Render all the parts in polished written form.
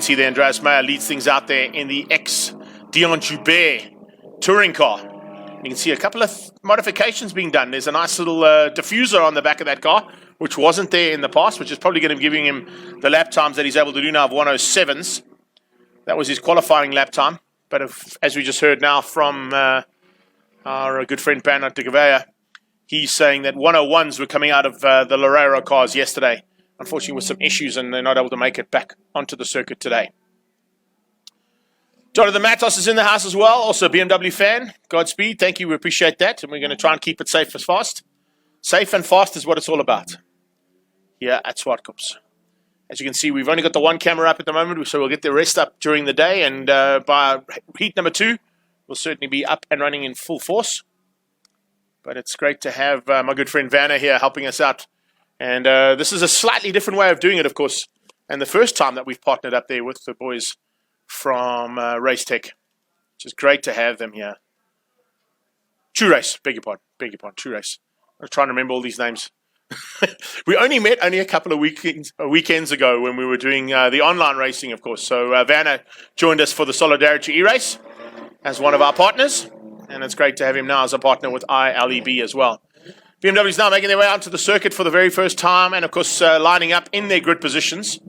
see there, Andreas Meyer leads things out there in the ex-Dion Joubert touring car. You can see a couple of modifications being done. There's a nice little diffuser on the back of that car, which wasn't there in the past, which is probably going to be giving him the lap times that he's able to do now of 107s. That was his qualifying lap time. But as we just heard now from our good friend Bernard de Gouveia, he's saying that 101s were coming out of the Loureiro cars yesterday. Unfortunately, with some issues, and they're not able to make it back onto the circuit today. Jonathan Matos is in the house as well, also a BMW fan. Godspeed, thank you, we appreciate that. And we're going to try and keep it safe and fast. Safe and fast is what it's all about here at Zwartkops. As you can see, we've only got the one camera up at the moment, so we'll get the rest up during the day. And by heat number 2, we'll certainly be up and running in full force. But it's great to have my good friend Werner here helping us out. And this is a slightly different way of doing it, of course. And the first time that we've partnered up there with the boys from Race Tech, which is great to have them here. True Race, beg your pardon, True Race. I'm trying to remember all these names. We only met a couple of weekends ago when we were doing the online racing, of course. So Werner joined us for the Solidarity E-Race as one of our partners. And it's great to have him now as a partner with ILEB as well. BMW is now making their way onto the circuit for the very first time, and of course lining up in their grid positions.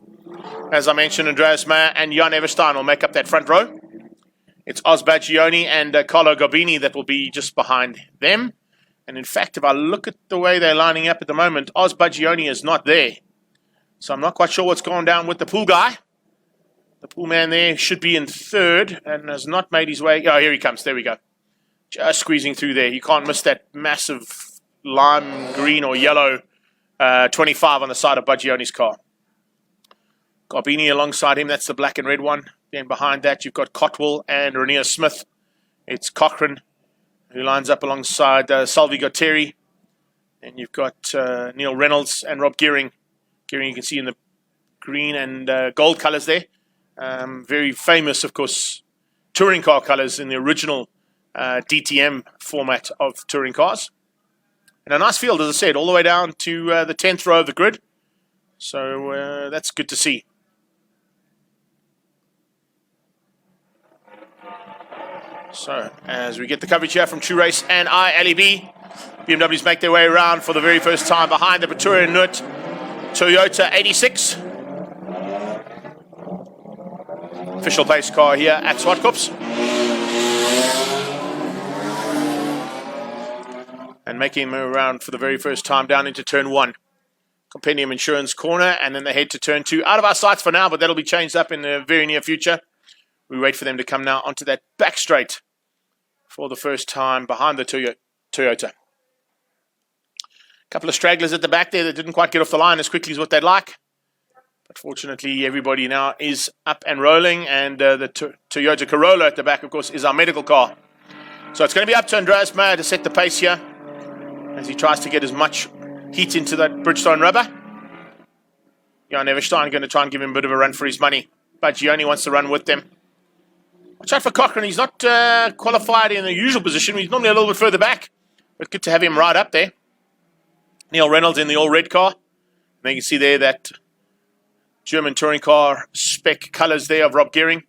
As I mentioned, Andreas Meyer and Jan Everstein will make up that front row. It's Oz Baggioni and Carlo Garbini that will be just behind them. And in fact, if I look at the way they're lining up at the moment, Oz Baggioni is not there. So I'm not quite sure what's going down with the pool guy. The pool man there should be in third and has not made his way. Oh, here he comes. There we go. Just squeezing through there. You can't miss that massive lime green or yellow 25 on the side of Baggioni's car. Garbini alongside him, that's the black and red one. Then behind that, you've got Cotwell and Renier Smith. It's Cochrane, who lines up alongside Salvi Gotteri. And you've got Neil Reynolds and Rob Gearing. Gearing you can see in the green and gold colours there. Very famous, of course, touring car colours in the original DTM format of touring cars. And a nice field, as I said, all the way down to the 10th row of the grid. So that's good to see. So as we get the coverage here from True Race and ILEB, BMWs make their way around for the very first time behind the Pretoria Noord Toyota 86. Official pace car here at Zwartkops. And making them around for the very first time down into turn 1. Compendium Insurance corner, and then they head to turn 2. Out of our sights for now, but that'll be changed up in the very near future. We wait for them to come now onto that back straight for the first time behind the Toyota. A couple of stragglers at the back there that didn't quite get off the line as quickly as what they'd like. But fortunately, everybody now is up and rolling, and the Toyota Corolla at the back, of course, is our medical car. So it's going to be up to Andreas Meyer to set the pace here as he tries to get as much heat into that Bridgestone rubber. Jan Everstein going to try and give him a bit of a run for his money, but Gioni wants to run with them. Watch out for Cochrane. He's not qualified in the usual position. He's normally a little bit further back, but good to have him right up there. Neil Reynolds in the all-red car. And you can see there that German touring car spec colours there of Rob Gearing.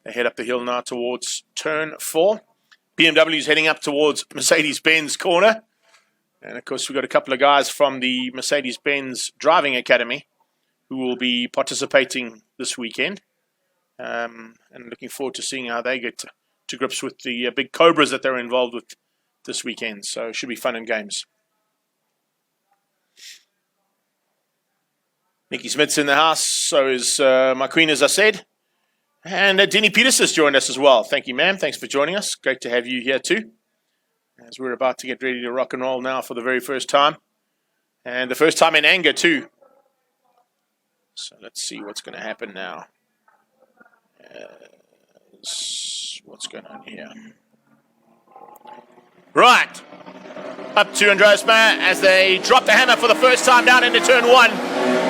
They head up the hill now towards turn 4. BMW's heading up towards Mercedes-Benz corner. And of course, we've got a couple of guys from the Mercedes-Benz Driving Academy who will be participating this weekend. And looking forward to seeing how they get to grips with the big Cobras that they're involved with this weekend. So it should be fun and games. Nicky Smith's in the house. So is my queen, as I said. And Denny Peters has joined us as well. Thank you, ma'am. Thanks for joining us. Great to have you here too. As we're about to get ready to rock and roll now for the very first time. And the first time in anger too. So let's see what's going to happen now. What's going on here? Right. Up to Andreas Meyer as they drop the hammer for the first time down into turn 1.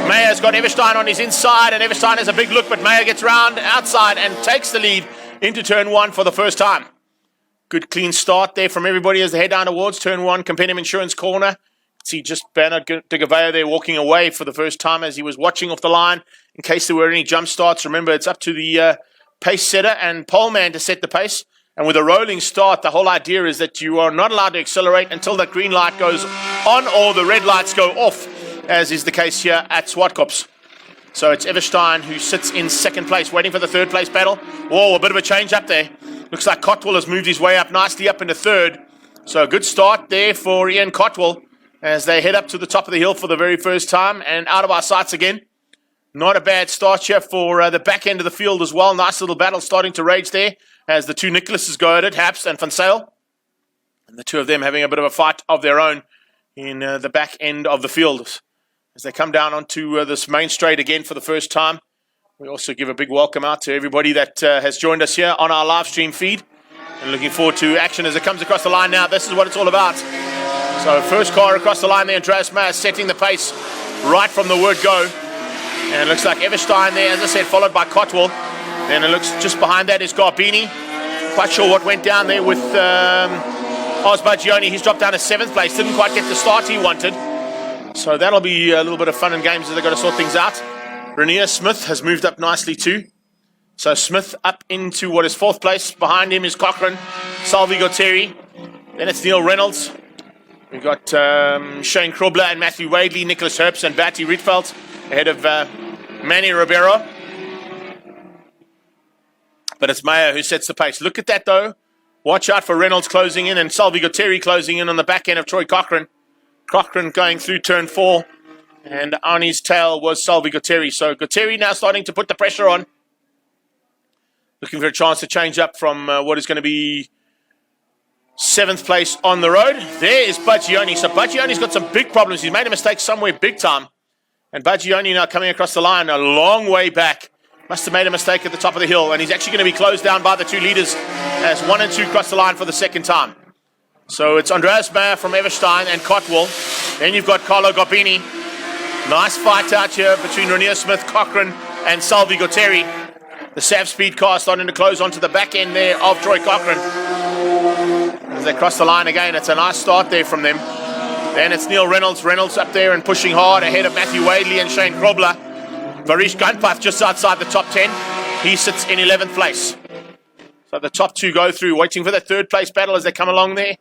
Meyer's got Everstein on his inside, and Everstein has a big look, but Meyer gets round outside and takes the lead into turn 1 for the first time. Good clean start there from everybody as they head down towards turn 1, Compendium Insurance corner. See just Bernard de Gouveia there walking away for the first time as he was watching off the line in case there were any jump starts. Remember, it's up to the pace setter and pole man to set the pace. And with a rolling start, the whole idea is that you are not allowed to accelerate until that green light goes on or the red lights go off, as is the case here at Zwartkops. So it's Everstein who sits in second place, waiting for the third place battle. Whoa, a bit of a change up there. Looks like Cotwell has moved his way up nicely up into third. So a good start there for Ian Cotwell as they head up to the top of the hill for the very first time and out of our sights again. Not a bad start here for the back end of the field as well. Nice little battle starting to rage there as the two Nicholases go at it, Haps and Van Sale. And the two of them having a bit of a fight of their own in the back end of the field. As they come down onto this main straight again for the first time. We also give a big welcome out to everybody that has joined us here on our live stream feed. And looking forward to action as it comes across the line now. This is what it's all about. So first car across the line there, Andreas Meyer setting the pace right from the word go. And it looks like Everstein there, as I said, followed by Cotwell. Then it looks just behind that is Garbini. Quite sure what went down there with Osbagioni. He's dropped down to 7th place. Didn't quite get the start he wanted. So that'll be a little bit of fun and games as they've got to sort things out. Rainier Smith has moved up nicely too. So Smith up into what is 4th place. Behind him is Cochrane, Salvi Gauthieri. Then it's Neil Reynolds. We've got Shane Krobler and Matthew Wadley, Nicholas Herbst and Batty Rietveld ahead of Manny Ribeiro. But it's Meyer who sets the pace. Look at that though. Watch out for Reynolds closing in and Salvi Gauthieri closing in on the back end of Troy Cochrane. Cochrane going through turn 4. And on his tail was Salvi Gauthieri. So Gauthieri now starting to put the pressure on. Looking for a chance to change up from what is going to be 7th place on the road. There is Baggioni. So Baggioni's got some big problems. He's made a mistake somewhere big time. And Baggioni now coming across the line a long way back. Must have made a mistake at the top of the hill. And he's actually going to be closed down by the two leaders as 1 and 2 cross the line for the second time. So it's Andreas Meyer from Everstein and Cotwell. Then you've got Carlo Garbini. Nice fight out here between Rainier Smith, Cochrane and Salvi Gauthieri. The Sav Speed car starting to close onto the back end there of Troy Cochrane. As they cross the line again, it's a nice start there from them. Then it's Neil Reynolds. Reynolds up there and pushing hard ahead of Matthew Wadley and Shane Krobler. Varish Gunpath just outside the top 10. He sits in 11th place. So the top two go through, waiting for that 3rd place battle as they come along there.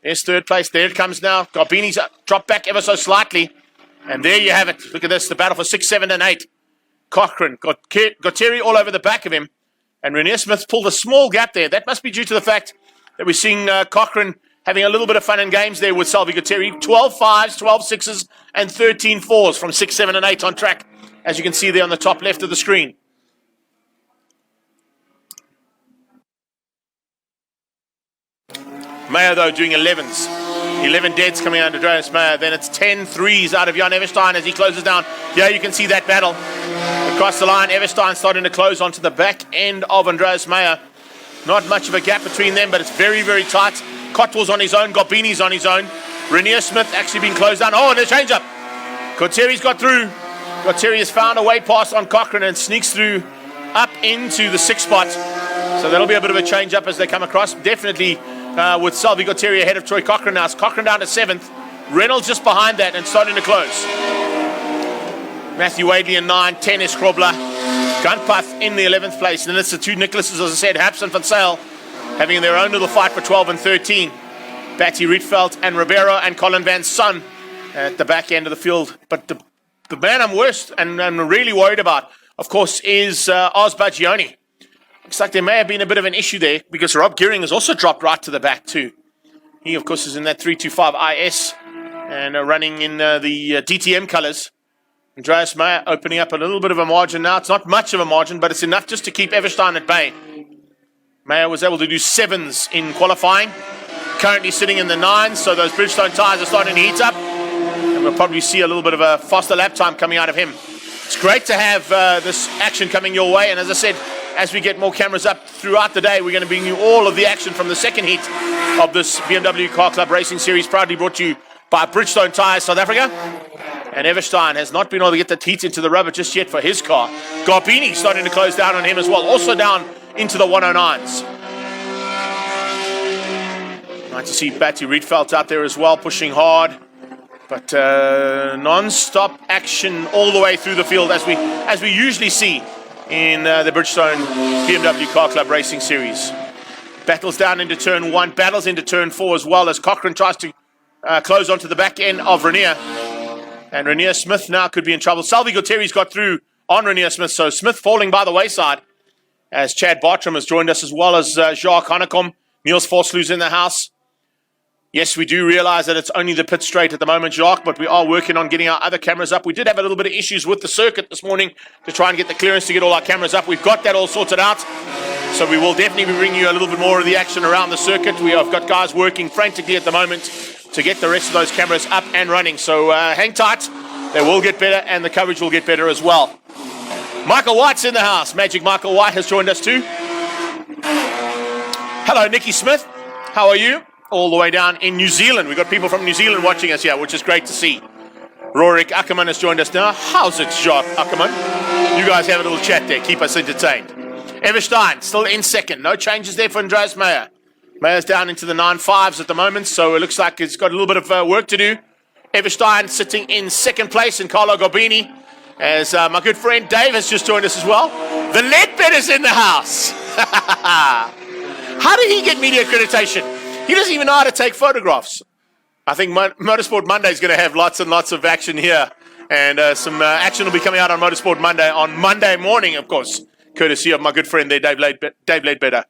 There's 3rd place. There it comes now. Garbini's dropped back ever so slightly. And there you have it. Look at this. The battle for 6, 7, and 8. Cochrane got Gauthieri all over the back of him. And Rainier Smith pulled a small gap there. That must be due to the fact that we're seeing Cochrane having a little bit of fun and games there with Salvi Gauthieri. 12 5s, 12 6s, and 13 4s from 6, 7, and 8 on track. As you can see there on the top left of the screen. Meyer, though, doing 11s. 11 deads coming out of Andreas Meyer. Then it's 10 3s out of Jan Everstein as he closes down. Yeah, you can see that battle. Across the line, Everstein starting to close onto the back end of Andreas Meyer. Not much of a gap between them, but it's very, very tight. Cotwell's on his own. Garbini's on his own. Rainier Smith actually being closed down. Oh, and a change-up. Gauthieri's got through. Gauthieri has found a way past on Cochrane and sneaks through up into the 6th spot. So that'll be a bit of a change-up as they come across. Definitely with Salvi Gauthieri ahead of Troy Cochrane now. It's Cochrane down to 7th. Reynolds just behind that and starting to close. Matthew Wadley in 9, 10 is Krobler. Gunpath in the 11th place. And then it's the two Nicholases, as I said, Haps and Van Sale, having their own little fight for 12 and 13. Batty Rietveld and Ribeiro and Colin Van Son at the back end of the field. But the man I'm worst and I'm really worried about, of course, is Osbagioni. Looks like there may have been a bit of an issue there because Rob Gearing has also dropped right to the back too. He, of course, is in that 325 IS and running in the DTM colours. Andreas Meyer opening up a little bit of a margin now. It's not much of a margin, but it's enough just to keep Everstein at bay. Meyer was able to do 7s in qualifying. Currently sitting in the 9s, so those Bridgestone tyres are starting to heat up. And we'll probably see a little bit of a faster lap time coming out of him. It's great to have this action coming your way. And as I said, as we get more cameras up throughout the day, we're going to bring you all of the action from the second heat of this BMW Car Club Racing Series, proudly brought to you by Bridgestone Tyres South Africa. And Everstein has not been able to get that heat into the rubber just yet for his car. Garbini starting to close down on him as well, also down into the 109s. Nice to see Batty Rietveld out there as well, pushing hard. But non-stop action all the way through the field as we usually see in the Bridgestone BMW Car Club Racing Series. Battles down into turn 1, battles into turn 4 as well as Cochrane tries to close onto the back end of Renier. And Renier Smith now could be in trouble. Salvi Guterres got through on Renier Smith, so Smith falling by the wayside as Chad Bartram has joined us as well as Jacques Hanekom. Niels Vosloo's in the house. Yes, we do realize that it's only the pit straight at the moment, Jacques, but we are working on getting our other cameras up. We did have a little bit of issues with the circuit this morning to try and get the clearance to get all our cameras up. We've got that all sorted out, so we will definitely be bringing you a little bit more of the action around the circuit. We have got guys working frantically at the moment to get the rest of those cameras up and running. So hang tight. They will get better, and the coverage will get better as well. Michael White's in the house. Magic Michael White has joined us too. Hello, Nikki Smith. How are you? All the way down in New Zealand. We've got people from New Zealand watching us here, which is great to see. Rorik Ackerman has joined us now. How's it, Jacques Ackerman? You guys have a little chat there. Keep us entertained. Everstein still in second. No changes there for Andreas Meyer. Meyer's down into the 9.5s at the moment, so it looks like he's got a little bit of work to do. Everstein sitting in second place, and Carlo Gobini, as my good friend Dave has just joined us as well. The Ledbetter's in the house. How did he get media accreditation? He doesn't even know how to take photographs. I think Motorsport Monday is going to have lots and lots of action here. And some action will be coming out on Motorsport Monday on Monday morning, of course, courtesy of my good friend there, Dave Ledbetter.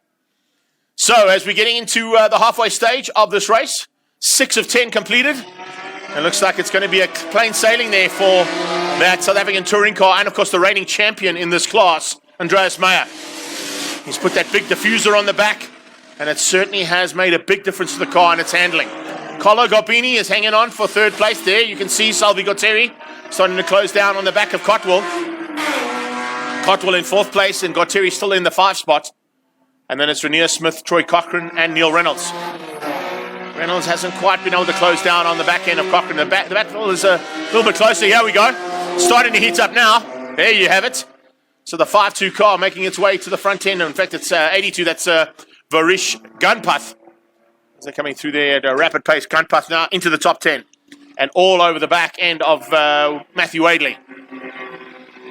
So as we're getting into the halfway stage of this race, 6 of 10 completed. It looks like it's going to be a plain sailing there for that South African touring car and, of course, the reigning champion in this class, Andreas Meyer. He's put that big diffuser on the back, and it certainly has made a big difference to the car and its handling. Carlo Gobini is hanging on for third place there. You can see Salvi Guterres starting to close down on the back of Cotwell. Cotwell in fourth place, and Guterres still in the 5 spot. And then it's Renier Smith, Troy Cochrane, and Neil Reynolds. Reynolds hasn't quite been able to close down on the back end of Cochrane. The battle is a little bit closer. Here we go. Starting to heat up now. There you have it. So the 5-2 car making its way to the front end. In fact, it's 82. That's Varish Gunpath. As they're coming through there at a rapid pace. Gunpath now into the top 10. And all over the back end of Matthew Wadley.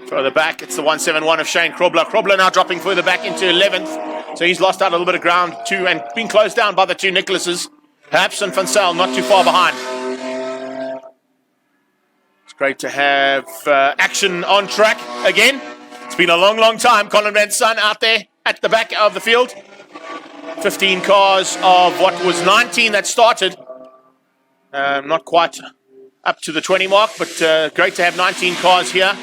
Further back, it's the 171 of Shane Krobler. Krobler now dropping further back into 11th. So he's lost out a little bit of ground too and been closed down by the two Nicholases. Haps and Van Zyl not too far behind. It's great to have action on track again. It's been a long, long time. Colin Van Son out there at the back of the field. 15 cars of what was 19 that started. Not quite up to the 20 mark, but great to have 19 cars here.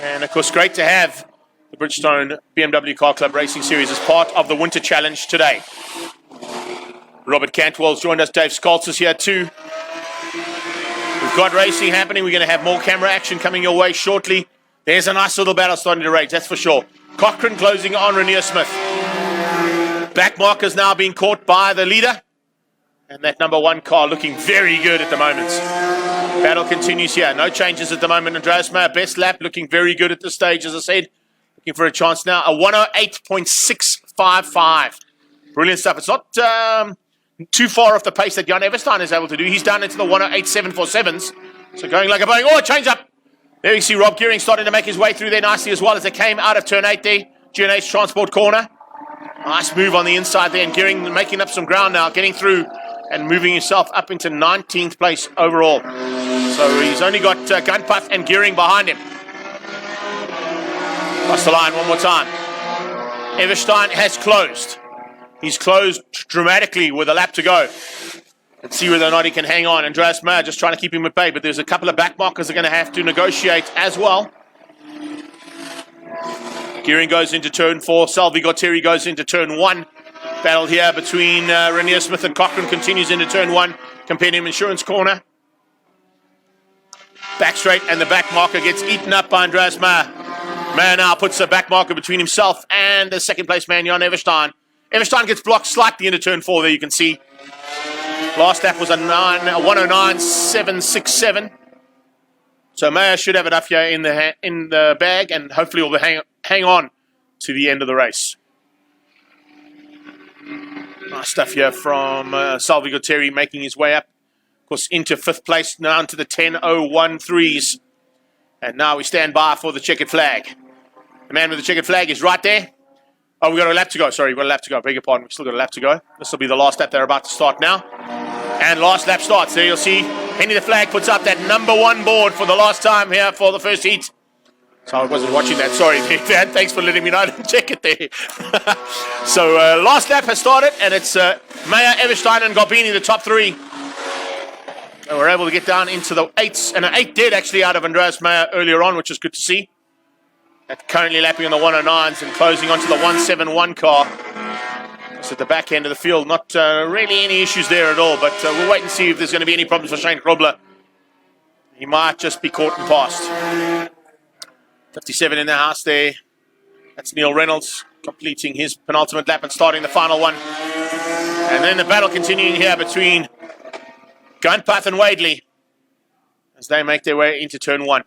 And, of course, great to have the Bridgestone BMW Car Club Racing Series as part of the Winter Challenge today. Robert Cantwell's joined us. Dave Skoltz is here too. We've got racing happening. We're going to have more camera action coming your way shortly. There's a nice little battle starting to rage, that's for sure. Cochrane closing on Renier Smith. Back markers now being caught by the leader. And that number 1 car looking very good at the moment. Battle continues here. No changes at the moment. Andreas Meyer, best lap, looking very good at this stage, as I said. Looking for a chance now. A 108.655. Brilliant stuff. It's not too far off the pace that Jan Everstein is able to do. He's down into the 108.747s. So going like a Boeing. Oh, change up. There you see Rob Gearing starting to make his way through there nicely as well as they came out of turn 8 there. G&H Transport Corner. Nice move on the inside there. And Gearing making up some ground now, getting through and moving himself up into 19th place overall. So he's only got Gunpath and Gearing behind him. Cross the line one more time. Everstein has closed. He's closed dramatically with a lap to go. Let's see whether or not he can hang on. Andreas Meyer just trying to keep him at bay, but there's a couple of back markers they're going to have to negotiate as well. Gearing goes into turn 4. Salvi Guterres goes into turn 1. Battle here between Renier Smith and Cochrane continues into turn 1. Compendium Insurance Corner. Back straight, and the back marker gets eaten up by Andreas Meyer. Meyer now puts a back marker between himself and the second place man, Jan Everstein. Everstein gets blocked slightly into turn 4 there, you can see. Last lap was a 109.767. So Meyer should have enough here in the bag, and hopefully will hang on to the end of the race. Nice stuff here from Salvi Guterres making his way up. Of course, into 5th place, now into the 10:01.3s. And now we stand by for the checkered flag. The man with the checkered flag is right there. Oh, we've got a lap to go. Sorry, we've got a lap to go. Beg your pardon. We've still got a lap to go. This will be the last lap they're about to start now. And last lap starts. There you'll see Henny the Flag puts up that number 1 board for the last time here for the first heat. So I wasn't watching that. Sorry, man. Thanks for letting me know. I didn't check it there. So last lap has started, and it's Meyer, Everstein, and Gouveia, the top 3. And we're able to get down into the 8s, and an 8 did actually out of Andreas Meyer earlier on, which is good to see. Currently lapping on the 109s and closing onto the 171 car. It's at the back end of the field. Not really any issues there at all, but we'll wait and see if there's going to be any problems for Shane Grobler. He might just be caught and passed. 57 in the house there. That's Neil Reynolds completing his penultimate lap and starting the final one. And then the battle continuing here between Gunpath and Wadley as they make their way into turn 1.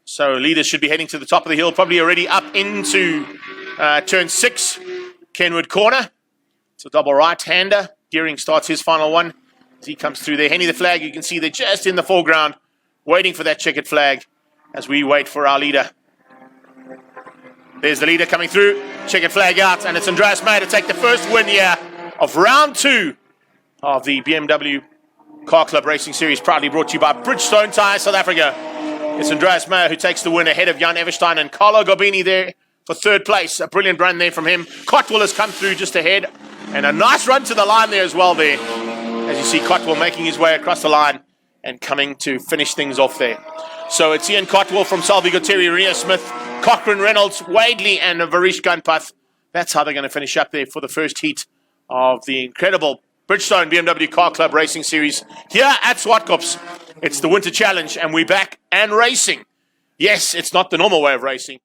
So leaders should be heading to the top of the hill, probably already up into turn 6, Kenwood corner. It's a double right-hander. Gearing starts his final one as he comes through there. Henny the Flag, you can see they're just in the foreground, waiting for that checkered flag as we wait for our leader. There's the leader coming through, checkered flag out, and it's Andreas Meyer to take the first win here of round 2 of the BMW Car Club Racing Series, proudly brought to you by Bridgestone Tyre South Africa. It's Andreas Meyer who takes the win ahead of Jan Everstein and Carlo Gouveia there for 3rd place. A brilliant run there from him. Cotwell has come through just ahead, and a nice run to the line there as well there. As you see, Cotwell making his way across the line and coming to finish things off there. So it's Ian Cotwell from Salvi Gutteri, Ria Smith, Cochrane Reynolds, Wadley, and Varish Gunpath. That's how they're going to finish up there for the first heat of the incredible Bridgestone BMW Car Club Racing Series here at Zwartkops. It's the Winter Challenge, and we're back and racing. Yes, it's not the normal way of racing.